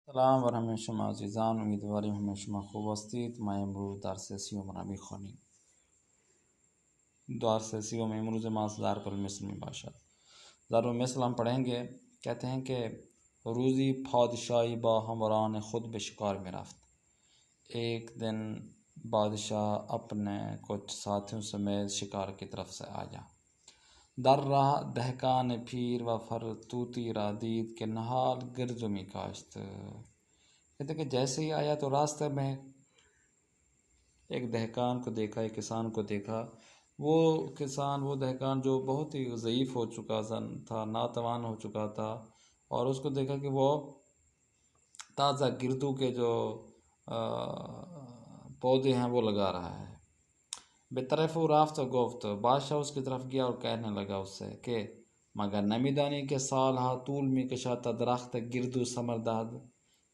سلام ورحمة شما عزیزان، امیدواریم همه شما خوب هستید. ما امروز در سیوم را میخوانیم. در سیوم امروز ما ضرب المثل می باشد. ضرب المثل ہم پڑھیں گے. کہتے ہیں کہ روزی پادشاہی با ہمراہان خود به شکار میں رفت. ایک دن بادشاہ اپنے کچھ ساتھیوں سمیت شکار کی طرف سے آیا. در راہ دہقان پیر و فرتوتی را دید کہ نہال گرزمی کاشت. کہتے کہ جیسے ہی آیا تو راستے میں ایک دہقان کو دیکھا، ایک کسان کو دیکھا. وہ دہقان جو بہت ہی ضعیف ہو چکا تھا، ناتوان ہو چکا تھا، اور اس کو دیکھا کہ وہ تازہ گردو کے جو پودے ہیں وہ لگا رہا ہے. بے طرف و رافت و گفت، بادشاہ اس کی طرف گیا اور کہنے لگا اس سے کہ مگر نمیدانی کے سال ہا طول میں کشاتا درخت گردو ثمر داد.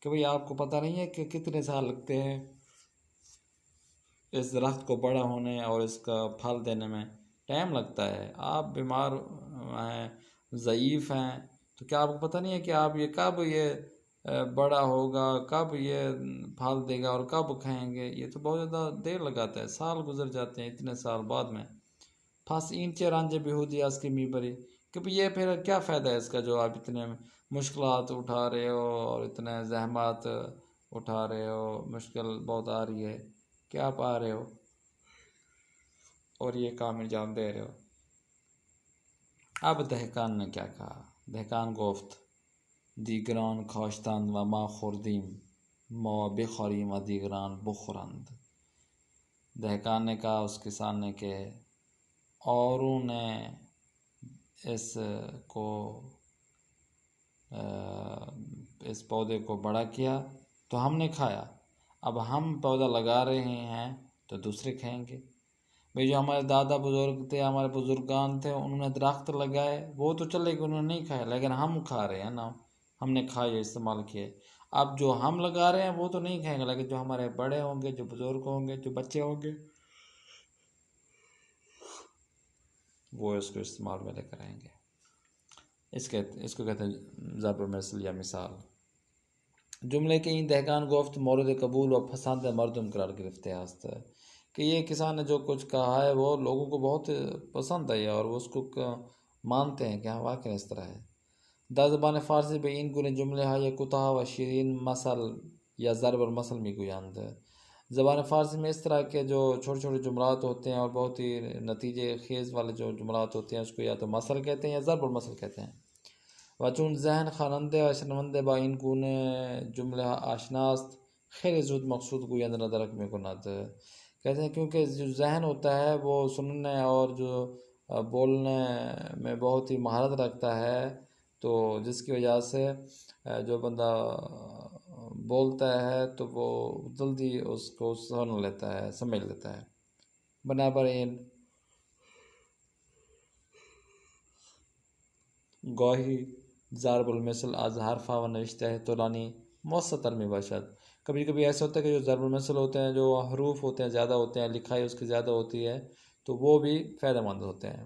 کہ بھئی آپ کو پتہ نہیں ہے کہ کتنے سال لگتے ہیں اس درخت کو بڑا ہونے اور اس کا پھل دینے میں، ٹائم لگتا ہے. آپ بیمار ہیں، ضعیف ہیں، تو کیا آپ کو پتہ نہیں ہے کہ آپ کب یہ بڑا ہوگا، کب یہ پھل دے گا اور کب کھائیں گے؟ یہ تو بہت زیادہ دیر لگاتا ہے، سال گزر جاتے ہیں اتنے سال بعد میں. پھنس اینچے رانجے بیہودی اس کی می بری. کہ یہ پھر کیا فائدہ ہے اس کا جو آپ اتنے مشکلات اٹھا رہے ہو اور اتنے زحمات اٹھا رہے ہو، مشکل بہت آ رہی ہے، کیا آپ آ رہے ہو اور یہ کام انجام دے رہے ہو. اب دہقان نے کیا کہا؟ دہقان گفت دیگران کاشتند و ما خوردیم ما بخوریم و دیگران بخورند. دہقان نے کہا اس کسان نے کہ اوروں نے اس پودے کو بڑا کیا تو ہم نے کھایا، اب ہم پودا لگا رہے ہیں تو دوسرے کھائیں گے. بھئی جو ہمارے دادا بزرگ تھے، ہمارے بزرگان تھے، انہوں نے درخت لگائے، وہ تو چلے گئے، انہوں نے نہیں کھایا، لیکن ہم کھا رہے ہیں نا، ہم نے کھائے، استعمال کیے. اب جو ہم لگا رہے ہیں وہ تو نہیں کھائیں گے، لیکن جو ہمارے بڑے ہوں گے، جو بزرگ ہوں گے، جو بچے ہوں گے، وہ اس کو استعمال میں لے کر آئیں گے. اس کو کہتے ہیں ضرب المثل یا مثال. جملے کے این دہقان گفت مورد قبول و پسند مردم قرار گرفتے است. کہ یہ کسان نے جو کچھ کہا ہے وہ لوگوں کو بہت پسند آئی اور وہ اس کو مانتے ہیں کہ ہاں واقعی اس طرح ہے. در زبان فارسی به این گونه جمله های کوتاه و شیرین مثل یا ضرب المثل میگویند. زبان فارسی میں اس طرح کے جو چھوٹے چھوٹے جملات ہوتے ہیں اور بہت ہی نتیجے خیز والے جو جملات ہوتے ہیں اس کو یا تو مثل کہتے ہیں یا ضرب المثل کہتے ہیں. و چون ذهن خواننده و شنونده با این گونه جمله آشنا است خیلی زود مقصود گوینده را درک میکند. کہتے ہیں کیونکہ جو ذہن ہوتا ہے وہ سننے اور جو بولنے میں بہت ہی مہارت رکھتا ہے، تو جس کی وجہ سے جو بندہ بولتا ہے تو وہ جلدی اس کو سن لیتا ہے، سمجھ لیتا ہے. بنابراین گاہی ضرب المثل از حرفا و نوشتہ طولانی مستطر می باشد. کبھی کبھی ایسا ہوتا ہے کہ جو ضرب المثل ہوتے ہیں، جو حروف ہوتے ہیں زیادہ ہوتے ہیں، لکھائی اس کی زیادہ ہوتی ہے، تو وہ بھی فائدہ مند ہوتے ہیں.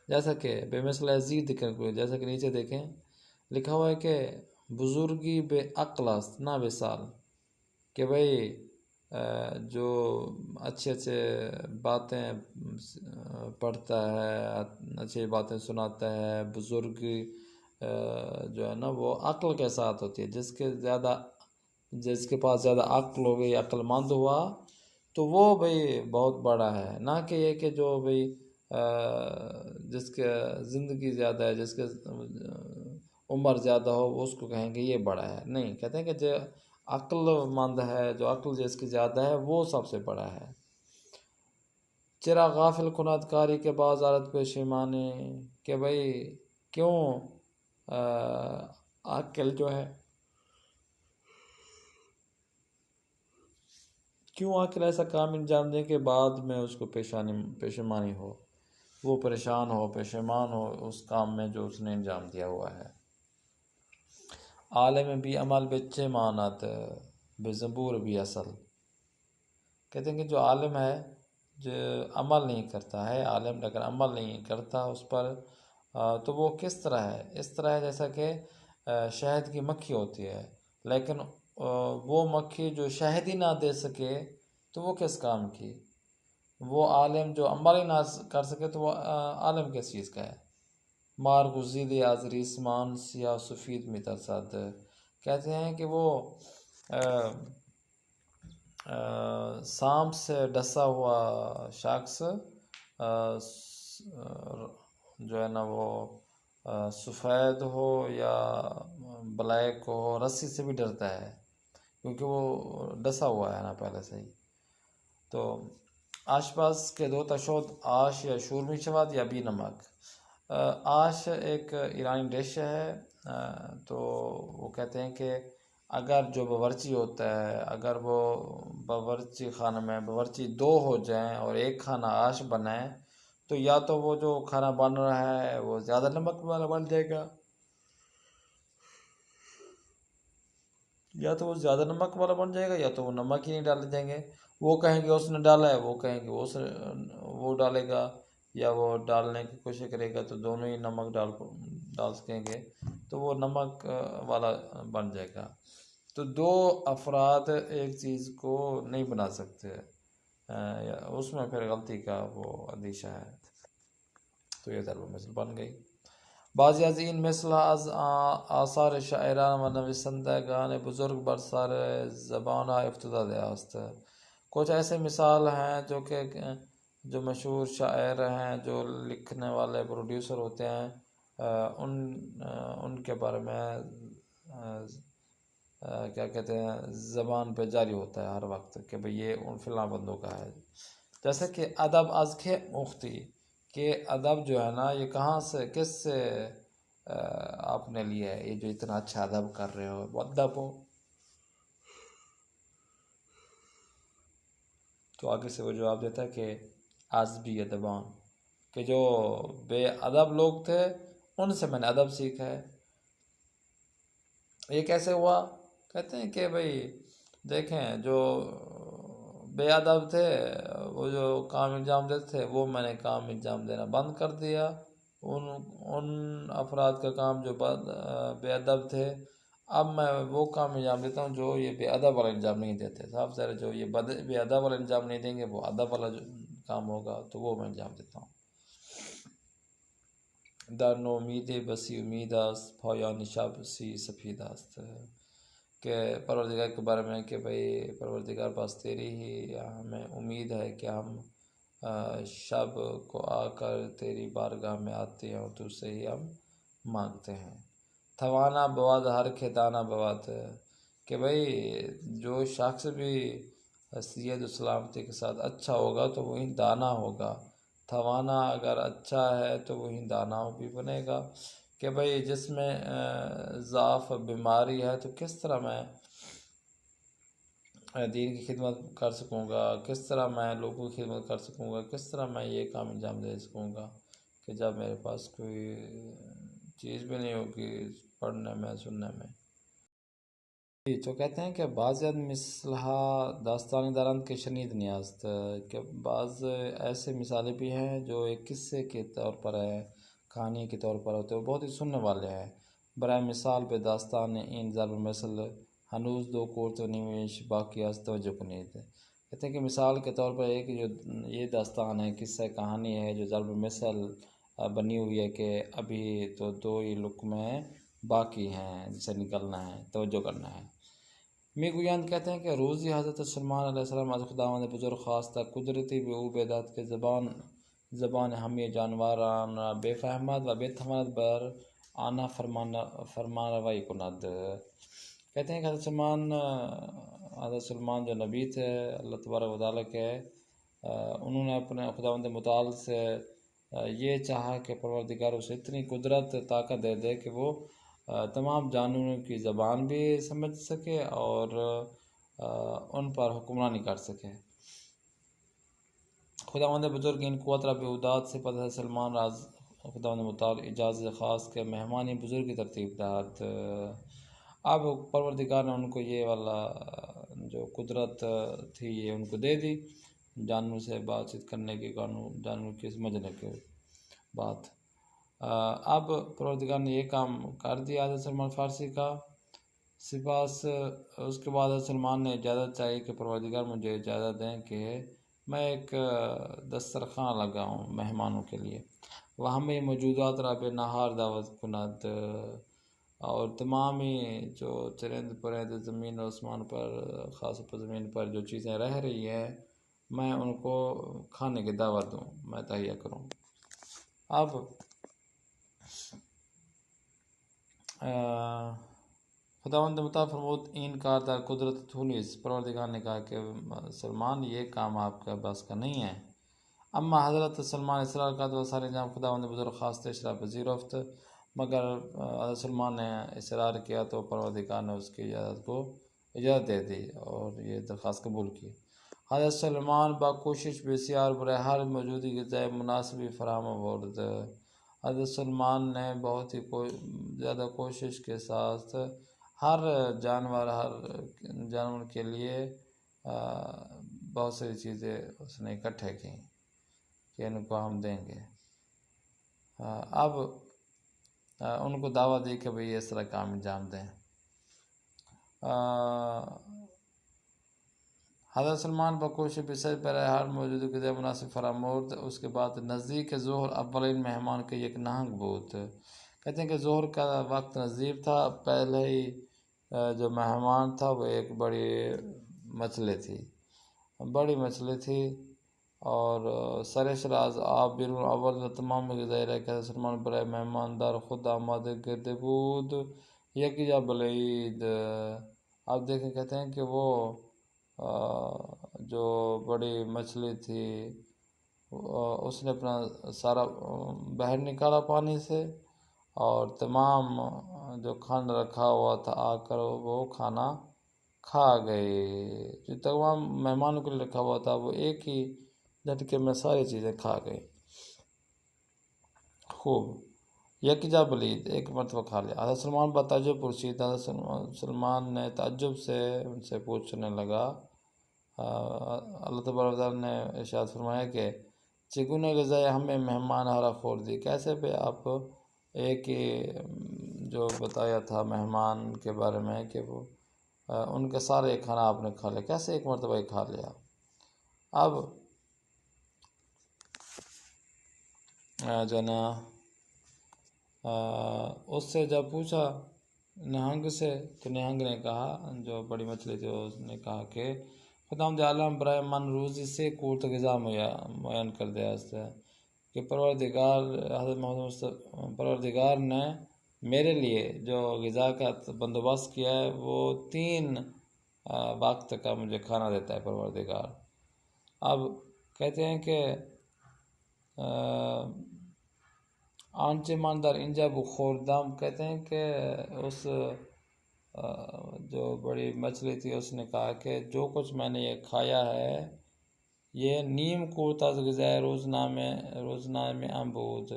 جیسا کہ بے مثل عزیز جیسا کہ نیچے دیکھیں لکھا ہوا ہے کہ بزرگی بے عقل است نہ بے سال. کہ بھئی جو اچھے باتیں پڑھتا ہے، اچھی باتیں سناتا ہے، بزرگ جو ہے نا وہ عقل کے ساتھ ہوتی ہے. جس کے پاس زیادہ عقل ہو گئی، عقل مند ہوا، تو وہ بھئی بہت بڑا ہے. نہ کہ یہ کہ جو بھئی جس کے زندگی زیادہ ہے، جس کے عمر زیادہ ہو، اس کو کہیں گے یہ بڑا ہے. نہیں، کہتے ہیں کہ جو عقل مند ہے، جو عقل جس کی زیادہ ہے، وہ سب سے بڑا ہے. چرا غافل کند کاری کے بعد عادت پشیمانی. کہ بھئی کیوں عقل جو ہے، کیوں عقل ایسا کام انجام دے کہ بعد میں اس کو پشیمانی ہو، وہ پریشان ہو، پشیمان ہو اس کام میں جو اس نے انجام دیا ہوا ہے. عالم بھی عمل بچے مانت بے زبور بھی اصل. کہتے ہیں کہ جو عالم ہے جو عمل نہیں کرتا ہے، عالم لیکن عمل نہیں کرتا اس پر، تو وہ کس طرح ہے؟ اس طرح ہے جیسا کہ شہد کی مکھی ہوتی ہے، لیکن وہ مکھی جو شہد ہی نہ دے سکے تو وہ کس کام کی؟ وہ عالم جو عمل ہی نہ کر سکے تو وہ عالم کس چیز کا ہے؟ مار گزیدی از ریسمان سیاہ سفید مترسد، کہتے ہیں کہ وہ سانپ سے ڈسا ہوا شخص جو ہے نا وہ سفید ہو یا بلیک ہو، رسی سے بھی ڈرتا ہے کیونکہ وہ ڈسا ہوا ہے نا پہلے سے ہی۔ تو آش پاس کے دو تشود آش یا شورمی شواد یا بی نمک۔ آش ایک ایرانی ڈش ہے، تو وہ کہتے ہیں کہ اگر جو باورچی ہوتا ہے، اگر وہ باورچی خانے میں باورچی دو ہو جائیں اور ایک کھانا آش بنائیں تو یا تو وہ جو کھانا بن رہا ہے وہ زیادہ نمک والا بن جائے گا، یا تو وہ زیادہ نمک والا بن جائے گا، یا تو وہ نمک ہی نہیں ڈالے جائیں گے۔ وہ کہیں گے اس نے ڈالا ہے، وہ کہیں گے وہ ڈالے گا، یا وہ ڈالنے کی کوشش کرے گا تو دونوں ہی نمک ڈال سکیں گے تو وہ نمک والا بن جائے گا۔ تو دو افراد ایک چیز کو نہیں بنا سکتے، اس میں پھر غلطی کا وہ اندیشہ ہے، تو یہ ضرب مثل بن گئی۔ بعضی از این مثل از آثار شاعران و نویسندگان بزرگ بر سر زبان افتاده است۔ کچھ ایسے مثال ہیں جو مشہور شاعر ہیں، جو لکھنے والے پروڈیوسر ہوتے ہیں، ان کے بارے میں کیا کہتے ہیں، زبان پہ جاری ہوتا ہے ہر وقت کہ بھئی یہ ان فلاں بندوں کا ہے۔ جیسے کہ ادب از کے مختی، کہ ادب جو ہے نا یہ کہاں سے، کس سے آپ نے لیا ہے، یہ جو اتنا اچھا ادب کر رہے ہو، ادب ہو۔ تو آگے سے وہ جواب دیتا ہے کہ از بھی ادبان، کہ جو بے ادب لوگ تھے ان سے میں نے ادب سیکھا ہے۔ یہ کیسے ہوا؟ کہتے ہیں کہ بھئی دیکھیں جو بے ادب تھے وہ جو کام انجام دیتے تھے وہ میں نے کام انجام دینا بند کر دیا، ان افراد کا کام جو بے ادب تھے، اب میں وہ کام انجام دیتا ہوں جو یہ بے ادب والا انجام نہیں دیتے۔ صاف ظاہر جو یہ بے ادب والا انجام نہیں دیں گے وہ ادب والا جو کام ہوگا تو وہ میں انجام دیتا ہوں۔ در نومید بسی امید است پایان شب سی سفید است، کہ پروردگار کے بارے میں کہ بھئی پروردگار پاس تیری ہی ہمیں امید ہے کہ ہم شب کو آ کر تیری بارگاہ میں آتے ہیں اور تجھ سے ہی ہم مانگتے ہیں۔ تھوانا بواد ہر کے دانا بواد، کہ بھئی جو شخص بھی حیثیت و سلامتی کے ساتھ اچھا ہوگا تو وہی دانا ہوگا۔ تھوانا اگر اچھا ہے تو وہی دانا بھی بنے گا، کہ بھئی جس میں ضعف بیماری ہے تو کس طرح میں دین کی خدمت کر سکوں گا، کس طرح میں لوگوں کی خدمت کر سکوں گا، کس طرح میں یہ کام انجام دے سکوں گا کہ جب میرے پاس کوئی چیز بھی نہیں ہوگی پڑھنے میں سننے میں۔ تو کہتے ہیں کہ بعض مثلہ داستانی دارند کے شنید نیاست، کہ بعض ایسے مثالیں بھی ہیں جو ایک قصے کے طور پر ہے، کہانی کے طور پر ہوتے ہیں، وہ بہت ہی سننے والے ہیں۔ برائے مثال به داستان این ضرب مثل ہنوز دو کورت و نیمیش باقی است توجہ کنید، کہتے ہیں کہ مثال کے طور پر ایک جو یہ داستان ہے، قصہ کہانی ہے جو ضرب مثل بنی ہوئی ہے کہ ابھی تو دو ہی لقمے باقی ہیں جسے نکلنا ہے، توجہ کرنا ہے۔ میگویند کہتے ہیں کہ روزی حضرت سلمان علیہ السلام از خداوند بزرگ خواستہ قدرتی به او بداد کہ زبان ہمی جانوران را بفهمد و بتواند بر آنها فرمانروایی کند۔ کہتے ہیں کہ حضرت سلمان جو نبی تھے اللہ تبارک و تعالیٰ کے، انہوں نے اپنے خداوند متعال سے یہ چاہا کہ پروردگار اسے اتنی قدرت طاقت دے دے کہ وہ تمام جانوروں کی زبان بھی سمجھ سکے اور ان پر حکمرانی کر سکے۔ خداوند بزرگ ان قوت را بہودات سے پتہ سلمان راز خداوند متعال اجازت خاص کے مہمانی بزرگ کی ترتیب داد۔ اب پروردگار نے ان کو یہ والا جو قدرت تھی یہ ان کو دے دی، جانور سے بات چیت کرنے کی، جانور کی سمجھنے کی بات۔ اب پروردگار نے یہ کام کر دیا حضرت سلمان فارسی کا. سپاس اس کے بعد حضرت سلمان نے اجازت چاہی کہ پروردگار مجھے اجازت دیں کہ میں ایک دسترخوان لگاؤں مہمانوں کے لیے. وہاں میں موجودات راب نہار دعوت کنت اور تمام ہی جو چرند پرند زمین و آسمان پر خاص پر زمین پر جو چیزیں رہ رہی ہیں میں ان کو کھانے کی دعوت دوں، میں تہیہ کروں. اب خداوند مطاع فرمود این کار در قدرت تو نیست. پروردگار نے کہا کہ سلمان یہ کام آپ کا بس کا نہیں ہے. اما حضرت سلمان اصرار کا تو سارے جام خداوند بزرگ خاص اشرا پذیرفت، مگر حضرت سلمان نے اصرار کیا تو پروردگار نے اس کی اجازت دے دی اور یہ درخواست قبول کی. حضرت سلمان با کوشش بسیار برائے ہر موجودی کے ذائع مناسبی فراہم آورد. حضرت سلمان نے بہت ہی زیادہ کوشش کے ساتھ ہر جانور کے لیے بہت ساری چیزیں اس نے اکٹھے کی کہ ان کو ہم دیں گے. اب ان کو دعوت دی کہ بھئی اس طرح کام انجام دیں. حضرت سلمان بکوش بسر پر ہر موجود کے مناسب فرامورد. اس کے بعد نزدیک ظہر اولین مہمان کے یک نہنگ بود. کہتے ہیں کہ ظہر کا وقت نزدیک تھا. پہلے ہی جو مہمان تھا وہ ایک بڑی مچھلی تھی اور سرش راز آب بیرون اول تمام غذائی رہ کہ سلمان برائے مہماندار خود آمادہ گرد بود یکی جا بلید. آپ دیکھیں کہتے ہیں کہ وہ جو بڑی مچھلی تھی اس نے اپنا سارا باہر نکالا پانی سے اور تمام جو کھانا رکھا ہوا تھا آ کر وہ کھانا کھا گئی. جو تمام مہمانوں کے لیے رکھا ہوا تھا وہ ایک ہی جھٹکے میں ساری چیزیں کھا گئی. خوب یکجا بلید، ایک مرتبہ کھا لیا. حضرت سلمان با تعجب پرسید. حضرت سلمان نے تعجب سے ان سے پوچھنے لگا. اللہ تبارک و تعالیٰ نے ارشاد فرمایا کہ چگونے غذائے ہمیں مہمان ہارا خور دی. کیسے پہ آپ ایک ہی جو بتایا تھا مہمان کے بارے میں کہ وہ ان کے سارے کھانا آپ نے کھا لیا، کیسے ایک مرتبہ ہی کھا لیا. اب جو نا اس سے جب پوچھا نہنگ سے تو نہنگ نے کہا، جو بڑی مچھلی تھی اس نے کہا کہ خداوند عالم برائے من روزی سے قوت غذا معین کر دیا اس سے کہ پروردگار نے میرے لیے جو غذا کا بندوبست کیا ہے وہ 3 وقت کا مجھے کھانا دیتا ہے پروردگار. اب کہتے ہیں کہ آنچے ماندار انجا بخوردام. کہتے ہیں کہ اس جو بڑی مچھلی تھی اس نے کہا کہ جو کچھ میں نے یہ کھایا ہے یہ نیم قوت از غذائے روزنامے میں امبود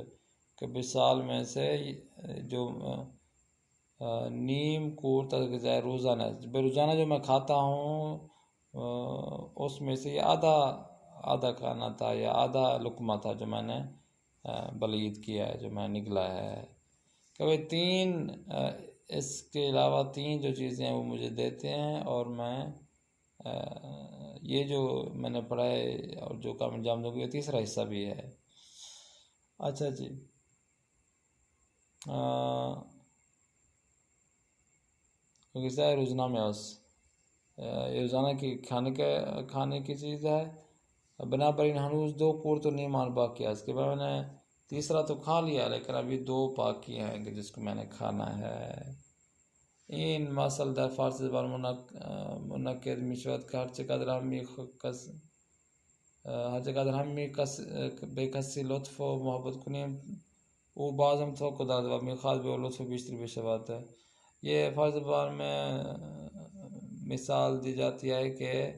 کہ بسال میں سے جو نیم قوت از غذائے روزانہ جو میں کھاتا ہوں اس میں سے یہ آدھا کھانا تھا یا آدھا لقمہ تھا جو میں نے بلید کیا ہے، جو میں نگلا ہے. کہ وہ 3 اس کے علاوہ 3 جو چیزیں ہیں وہ مجھے دیتے ہیں اور میں یہ جو میں نے پڑھا ہے اور جو کام انجام دوں گی یہ تیسرا حصہ بھی ہے. اچھا جی، غذائے روزنامہ یہ روزانہ کی کھانے کی چیز ہے. بنابراین ہنوز 2 کور تو نہیں مان باقی ہے. اس کے بعد میں نے تیسرا تو کھا لیا لیکن ابھی 2 باقی ہیں کہ جس کو میں نے کھانا ہے. این مسئل در فارسی زبان منعقد میشود که هرچقدر هم به کسی لطف و محبت کنیم او باز هم توقع دارد و میخواد به لطف بیشتر بشود. یہ فارسی زبان میں مثال دی جاتی ہے کہ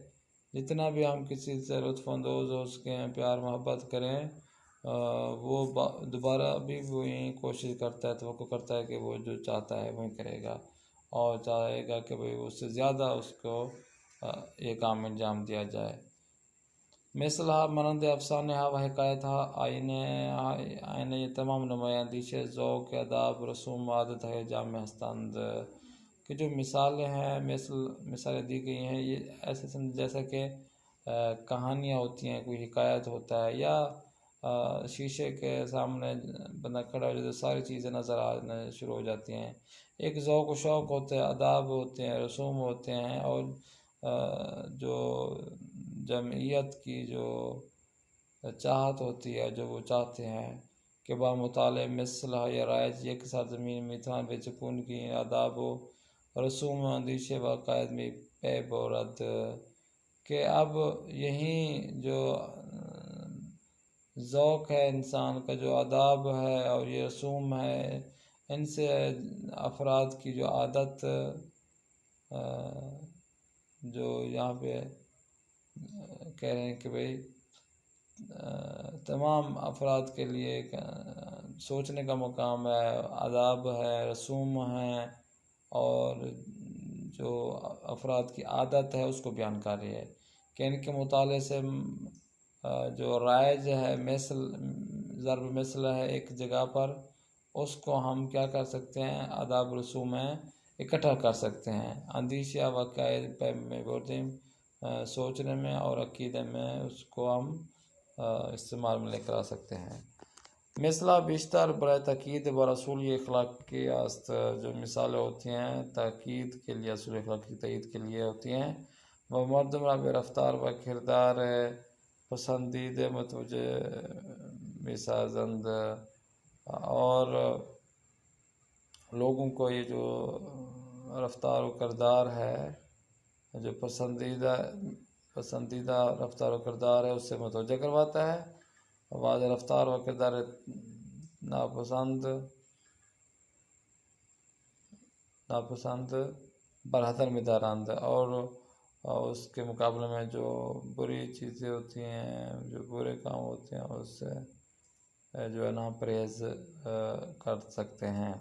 جتنا بھی ہم کسی سے لطف اندوز ہو سکیں، پیار محبت کریں، وہ دوبارہ بھی وہی کوشش کرتا ہے، توقع کرتا ہے کہ وہ جو چاہتا ہے وہی کرے گا اور چاہے گا کہ بھئی اس سے زیادہ اس کو یہ کام انجام دیا جائے. مثلا مانند افسانے و حکایت آئین یہ تمام نمایاں اندیشے ذوق اداب رسوم و عادت ہے جامع ہستند کہ جو مثالیں ہیں مثالیں دی گئی ہیں یہ ایسے جیسا کہ کہانیاں ہوتی ہیں، کوئی حکایت ہوتا ہے، یا شیشے کے سامنے بندہ کھڑا ہو جاتا، ساری چیزیں نظر آنا شروع ہو جاتی ہیں۔ ایک ذوق و شوق ہوتے ہیں، آداب ہوتے ہیں، رسوم ہوتے ہیں، اور جو جمعیت کی جو چاہت ہوتی ہے، جو وہ چاہتے ہیں کہ با مطالعہ مثل یا رائج یک سرزمین میتوان بے چکون کی آداب و رسوم و اندیشے و عقائد میں پے بورد، کہ اب یہیں جو ذوق ہے انسان کا، جو آداب ہے اور یہ رسوم ہے، ان سے افراد کی جو عادت جو یہاں پہ کہہ رہے ہیں کہ بھئی تمام افراد کے لیے ایک سوچنے کا مقام ہے، آداب ہے، رسوم ہیں، اور جو افراد کی عادت ہے اس کو بیان کر رہی ہے کہ ان کے مطالعے سے جو رائج ہے، ضرب مثل ہے ایک جگہ پر، اس کو ہم کیا کر سکتے ہیں، آداب رسوم ہیں اکٹھا کر سکتے ہیں، اندیشہ و عقائد پہ میں بردیم سوچنے میں اور عقیدے میں اس کو ہم استعمال میں لے کر آ سکتے ہیں۔ مثلا بیشتر برائے تاکید و رسول اخلاق کی است، جو مثالیں ہوتی ہیں تاکید کے لیے، اصول اخلاق کی تائید کے لیے ہوتی ہیں، وہ مردم را بے رفتار و کردار پسندیدہ متوجہ میسازند، اور لوگوں کو یہ جو رفتار و کردار ہے، جو پسندیدہ رفتار و کردار ہے، اس سے متوجہ کرواتا ہے، بعض رفتار و کردار ناپسند برحتر میں دارند، اور اس کے مقابلے میں جو بری چیزیں ہوتی ہیں، جو برے کام ہوتے ہیں، اس سے جو ہے نا پرہیز کر سکتے ہیں،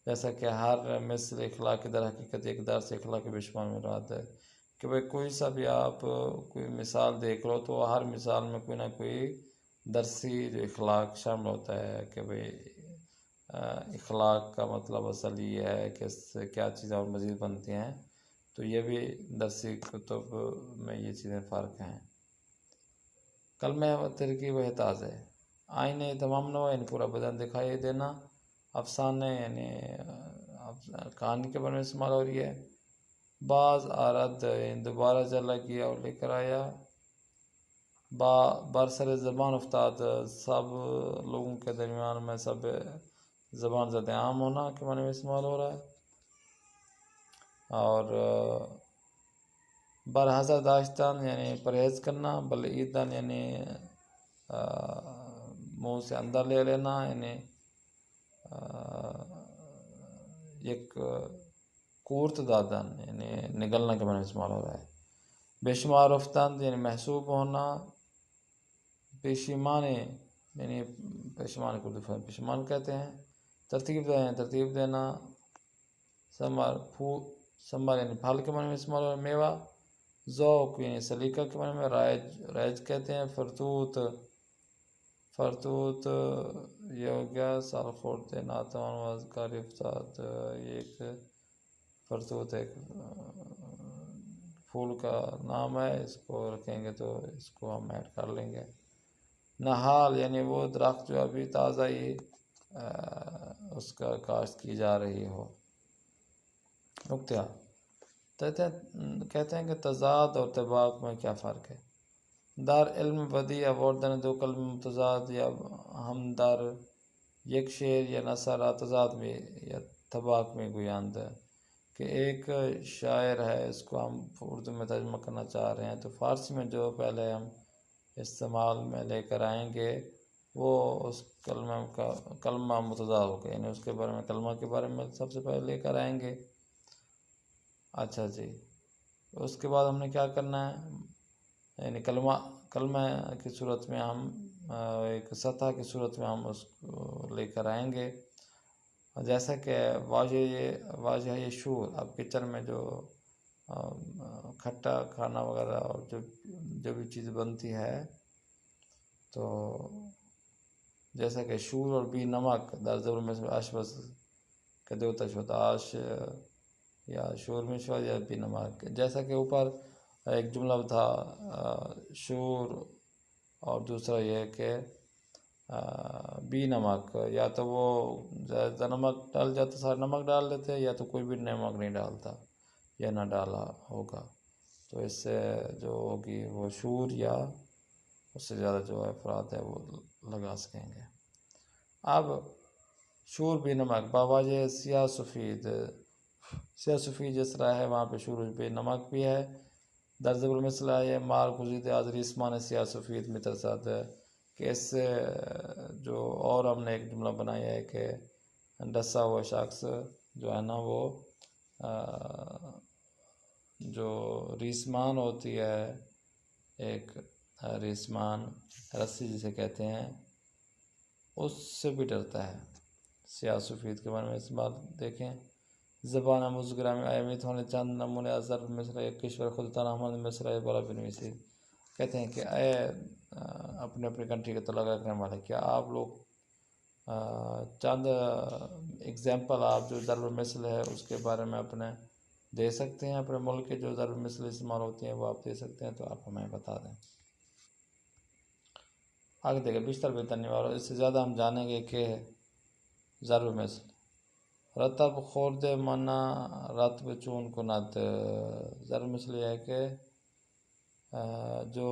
جیسا کہ ہر مثل اخلاق در حقیقت ایک درس اخلاق بشمار میں مراد ہے کہ بھئی کوئی سا بھی آپ کوئی مثال دیکھ لو تو ہر مثال میں کوئی نہ کوئی درسی جو اخلاق شامل ہوتا ہے کہ بھئی اخلاق کا مطلب اصل یہ ہے کہ اس سے کیا چیزیں اور مزید بنتی ہیں، تو یہ بھی درسی کتب میں یہ چیزیں فرق ہیں۔ کلمہ و ترکیب و احتاز ہے آئینے تمام نوع یعنی پورا بدن دکھائی دینا، افسانے یعنی کہانی کے بارے میں استعمال ہو رہی ہے، بعض آرد یعنی دوبارہ چلا کیا اور لے کر آیا، برسر زبان افتاد سب لوگوں کے درمیان میں سب زبان زد عام ہونا کے معنی میں استعمال ہو رہا ہے، اور برحضر داشتن یعنی پرہیز کرنا، بلعیدن یعنی منہ سے اندر لے لینا، یعنی ایک قورت دادن یعنی نگلنا کے معنی میں استعمال ہو رہا ہے، بے شمار افتند یعنی محسوب ہونا، پیشیمانے یعنی پیشمان کو پیشمان کہتے ہیں، ترتیب دینا، سمبر یعنی پھل کے معنی میں استعمال ہو رہا ہے، میوہ، ذوق یعنی سلیقہ کے معنی میں، رائج کہتے ہیں، فرتوت یہ ہو گیا سال خورتے ناتوان وازکاری افتاد، یہ ایک فرتوت ایک پھول کا نام ہے، اس کو رکھیں گے تو اس کو ہم ایڈ کر لیں گے۔ نحال یعنی وہ درخت جو ابھی تازہ ہی اس کا کاشت کی جا رہی ہو۔ نکتہ کہتے ہیں کہ تضاد اور طباق میں کیا فرق ہے؟ در علم بدی آوردن دو کلمہ متضاد یا ہم در یک شعر یا نثر تضاد میں یا طباق میں گویند، کہ ایک شاعر ہے، اس کو ہم اردو میں ترجمہ کرنا چاہ رہے ہیں، تو فارسی میں جو پہلے ہم استعمال میں لے کر آئیں گے وہ اس کلمہ متضاد ہوگا، یعنی اس کے بارے میں کلمہ کے بارے میں سب سے پہلے لے کر آئیں گے۔ اچھا جی، اس کے بعد ہم نے کیا کرنا ہے، یعنی کلمہ کی صورت میں ہم ایک سطح کی صورت میں ہم اس کو لے کر آئیں گے، جیسا کہ واجہ یہ شور، اب کچن میں جو کھٹا کھانا وغیرہ اور جو بھی چیز بنتی ہے، تو جیسا کہ شور اور بی نمک در زبر مثل آشپز کا دیوتا شد آش یا شور میں شد یا بی نمک، جیسا کہ اوپر ایک جملہ تھا شور، اور دوسرا یہ کہ بی نمک، یا تو وہ زیادہ نمک ڈال جاتا، سارا نمک ڈال دیتے، یا تو کوئی بھی نمک نہیں ڈالتا یا نہ ڈالا ہوگا، تو اس سے جو ہوگی وہ شور یا اس سے زیادہ جو افراد ہے وہ لگا سکیں گے۔ اب شور بی نمک باواجہ سیاہ سفید، سیاہ سفید جس طرح ہے وہاں پہ شور بے نمک بھی ہے۔ در زبر مثل ہے مار گزید از ریسمان سیاہ سفید مترسد، کہ اس سے جو اور ہم نے ایک جملہ بنایا ہے کہ ڈسا ہوا شخص جو ہے نا وہ جو ریسمان ہوتی ہے، ایک ریسمان رسی جسے کہتے ہیں، اس سے بھی ڈرتا ہے۔ سیاہ سفید کے بارے میں اس بات دیکھیں۔ زبان مزگرہ میں آئمیت ہونے چند نمونے از ضرب مصر ایک کشور خودتان احمد مصر بالا بنویسی، کہتے ہیں کہ اے اپنے اپنی کنٹری کے تعلق رکھنے والے، کیا آپ لوگ چند اگزامپل آپ جو ضرب مثل ہے اس کے بارے میں اپنے دے سکتے ہیں، اپنے ملک کے جو ضرب مثل استعمال ہوتی ہیں وہ آپ دے سکتے ہیں، تو آپ ہمیں بتا دیں۔ آگے دیکھیں بیشتر بہتر نہیں، اور اس سے زیادہ ہم جانیں گے کہ ضرب مثل رتب خورد منا رتب چون کند، ضرب مثل یہ ہے کہ جو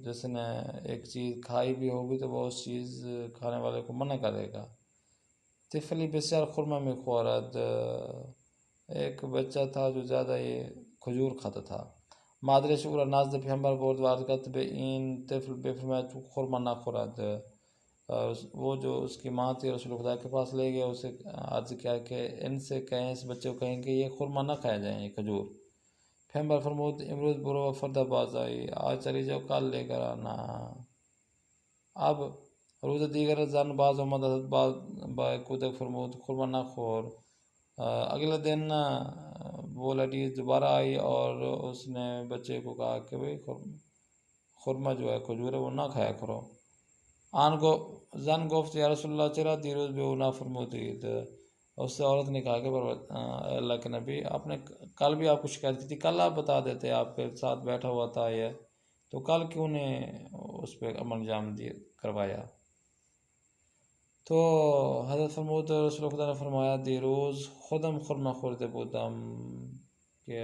جس نے ایک چیز کھائی بھی ہوگی تو وہ اس چیز کھانے والے کو منع کرے گا۔ طفلی بسیار خرمہ میں خورد، ایک بچہ تھا جو زیادہ یہ کھجور کھاتا تھا۔ مادرش اورا نازد پیغمبر برد و عرض به این طفل بفرماید تو خرمہ نہ خورد، وہ جو اس کی ماں تھی رسول خدا کے پاس لے گیا، اسے عرض کیا کہ ان سے کہیں، اس بچے کو کہیں کہ یہ خرمہ نہ کھایا جائیں، یہ کھجور۔ پیغمبر فرمود امروز برو فردا باز آئی، آج چلی جاؤ کل لے کر آنا۔ اب روز دیگر زن باز و مدد با کودک فرمود خرمہ نہ خور، اگلے دن وہ لڑی دوبارہ آئی اور اس نے بچے کو کہا کہ بھئی خرمہ جو ہے کھجور ہے وہ نہ کھایا کرو۔ آن کو زن گفت یا رسول اللہ چرا دیروز بھی وہ نہ فرمودید، اس سے عورت نے کہا کہ اللہ کے نبی آپ نے کل بھی آپ کو شکایت کی تھی، کل آپ بتا دیتے، آپ کے ساتھ بیٹھا ہوا تھا یہ، تو کل کیوں نے اس پہ عمل انجام کروایا؟ تو حضرت فرمود رسول خدا نے فرمایا دیروز خودم خرمہ خورده بودم، کہ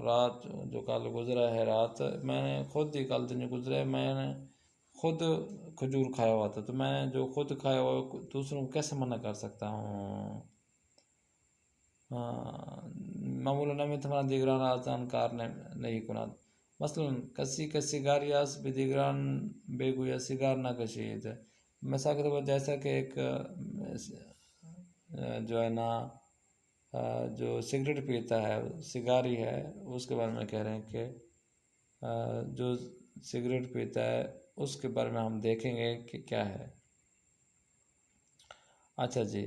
رات جو کل گزرا ہے رات، میں نے خود ہی کل دن گزرے میں نے خود کھجور کھایا ہوا تھا، تو میں نے جو خود کھایا ہوا دوسروں کو کیسے منع کر سکتا ہوں؟ معمولا نمیت ہمارا دیگران آزان کار نہیں کند، مثلا کسی سیگاری است به دیگران بگوید سیگار نکشید، مثال کے طور پر جیسا کہ ایک جو ہے نا جو سگریٹ پیتا ہے، سگاری ہے، اس کے بارے میں کہہ رہے ہیں کہ جو سگریٹ پیتا ہے اس کے بارے میں ہم دیکھیں گے کہ کیا ہے۔ اچھا جی،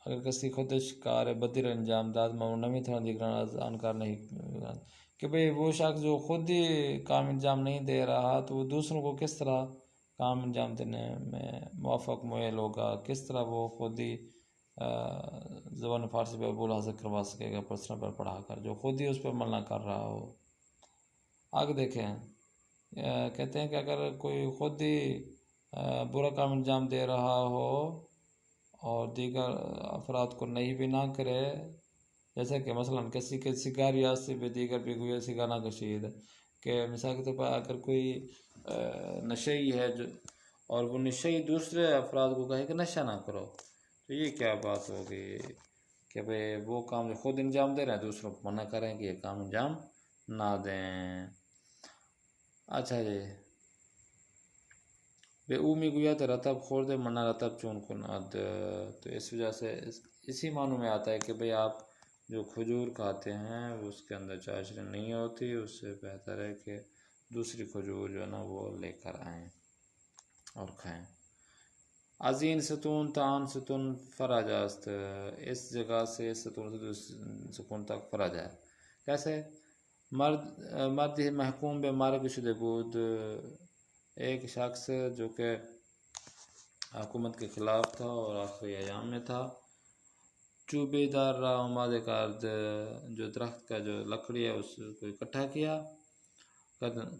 اگر کسی خودش کار بدیر انجام داد نمی تھوڑا دیگران از انکار نہیں، کہ بھئی وہ شخص جو خود ہی کام انجام نہیں دے رہا تو وہ دوسروں کو کس طرح کام انجام دینے میں موافق مویل ہوگا، کس طرح وہ خود ہی زبان فارسی پہ عبول حاصل کروا سکے گا پرسنل پر پڑھا کر، جو خود ہی اس پہ عمل نہ کر رہا ہو۔ آگے دیکھیں، کہتے ہیں کہ اگر کوئی خود ہی برا کام انجام دے رہا ہو اور دیگر افراد کو نہیں بھی نہ کرے، جیسا کہ مثلا کسی کے سگاری سے بھی دیگر بھی گویا سگانا کشید، کہ مثال کے طور پر اگر کوئی نشئی ہے جو اور وہ نشئی دوسرے افراد کو کہے کہ نشہ نہ کرو، تو یہ کیا بات ہوگی کہ بھئی وہ کام جو خود انجام دے رہے ہیں دوسروں کو منع کریں کہ یہ کام انجام نہ دیں۔ اچھا جی، بے او می گویا تو رتب خورد منع رتب چون کند، تو اس وجہ سے اسی معنوں میں آتا ہے کہ بھئی آپ جو کھجور کھاتے ہیں اس کے اندر چاشنی نہیں ہوتی، اس سے بہتر ہے کہ دوسری کھجور جو ہے نا وہ لے کر آئیں اور کھائیں۔ عظیم ستون تان ستون فرج است، اس جگہ سے اس ستون سے دوسرے ستون تک فرج ہے. کیسے؟ مرد محکوم به مرگ شده بود، ایک شخص جو کہ حکومت کے خلاف تھا اور آخری ایام میں تھا. چوبے دار را آماده کرد، جو درخت کا جو لکڑی ہے اس کو اکٹھا کیا.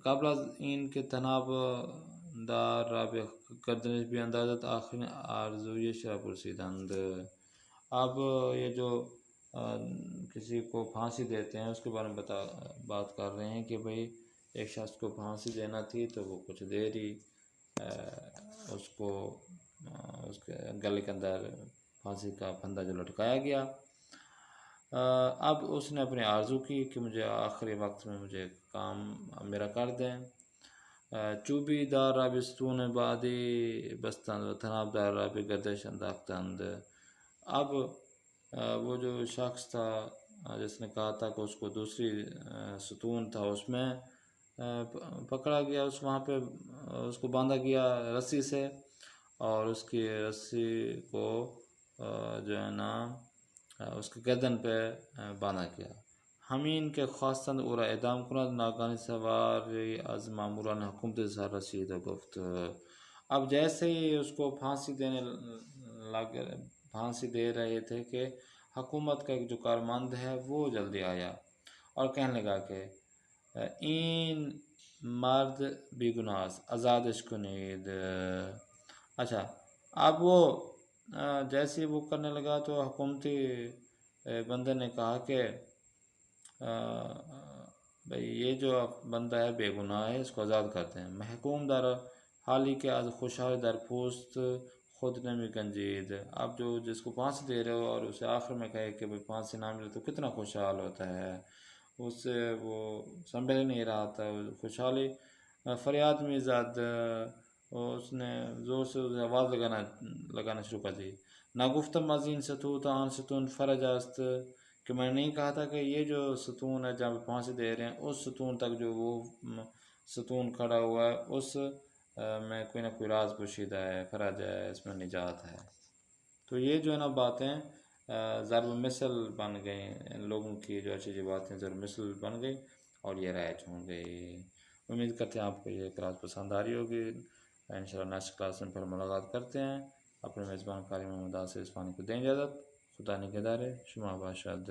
قبل از این که تناب دار را به گردنش بیاندازد آخرین آرزویش را پرسیدند. اب یہ جو کسی کو پھانسی دیتے ہیں اس کے بارے میں بات کر رہے ہیں کہ بھئی ایک شخص کو پھانسی دینا تھی تو وہ کچھ دیر ہی اس کو اس کے گلے کے اندر پھانسی کا پھندا جو لٹکایا گیا. اب اس نے اپنی آرزو کی کہ مجھے آخری وقت میں مجھے کام میرا کر دیں. چوبی دار را بستون بعدی بستند و تناب دار را به گردش انداختند. اب وہ جو شخص تھا جس نے کہا تھا کہ اس کو دوسری ستون تھا اس میں پکڑا گیا، وہاں پہ اس کو باندھا گیا رسی سے، اور اس کی رسی کو جو ہے نا اس کے گردن پہ باندھا گیا. همین که خواستند او را اعدام کند ناگهان سواری از ماموران حکومت سر رسید و گفت. اب جیسے ہی اس کو پھانسی دے رہے تھے کہ حکومت کا ایک جو کارمند ہے وہ جلدی آیا اور کہنے لگا کہ این مرد بی گناہ آزادش کنید. اچھا، اب وہ جیسے ہی وہ کرنے لگا تو حکومتی بندے نے کہا کہ بھئی یہ جو بندہ ہے بے گناہ ہے، اس کو آزاد کرتے ہیں. محکوم در حالی کے از خوشحال در پوست خود نمی گنجید. اب جو جس کو پھانسی دے رہے ہو اور اسے آخر میں کہے کہ بھئی پھانسی نہ ملے تو کتنا خوشحال ہوتا ہے، اس سے وہ سنبھل نہیں رہا تھا خوشحالی. فریاد میں زد، اس نے زور سے آواز لگانا شروع کر دی. نگفتم از این ستون تا آن ستون فرج است، کہ میں نے نہیں کہا تھا کہ یہ جو ستون ہے جہاں پہ پھانسی دے رہے ہیں اس ستون تک جو وہ ستون کھڑا ہوا ہے اس میں کوئی نہ کوئی راز پوشیدہ ہے، فرج ہے، اس میں نجات ہے. تو یہ جو ہے نا باتیں ضرب مثل بن گئیں، ان لوگوں کی جو اچھی باتیں ضرب مثل بن گئی اور یہ رائج ہوں گئی. امید کرتے ہیں آپ کو یہ کلاس پسند آ رہی ہوگی. انشاءاللہ نیکسٹ کلاس میں پھر ملاقات کرتے ہیں. اپنے میزبان قاری محمد آصف عثمانی کو دیں اجازت. خدا نگہدار. شما باشد.